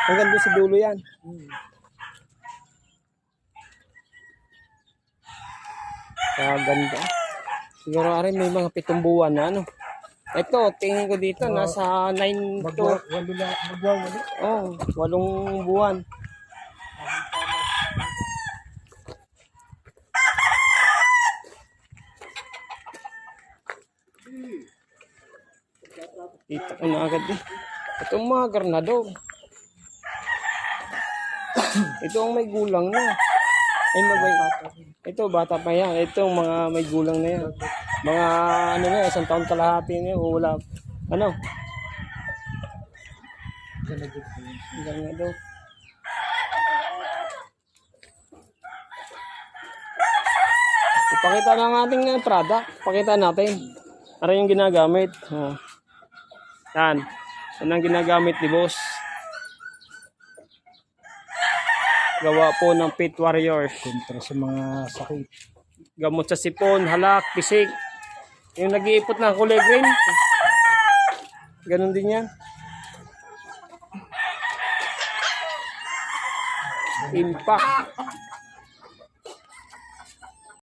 Hanggang doon sa dulo yan. Kaganda. Siguro rin may mga 7 buwan na ano. Ito, tingin ko dito, nasa 9 to. Oh, 8 buwan. Ito ko na agad eh. Itong mga garnado. Ito ang may gulang na. Ay, ito, bata pa yan. Ito, mga may gulang na yan. Mga, ano na, 1 taon kalahati na yan. Wala, ano? Garnado. Ipakita na ng ating product. Pakita natin. Ano yung ginagamit. Oh. Yan. Yan ang ginagamit ni boss. Gawa po ng Pit Warriors. Kontra sa mga sakit. Gamot sa sipon, halak, pisik. Yung nag-iipot na kulay green. Ganon din yan. Impact.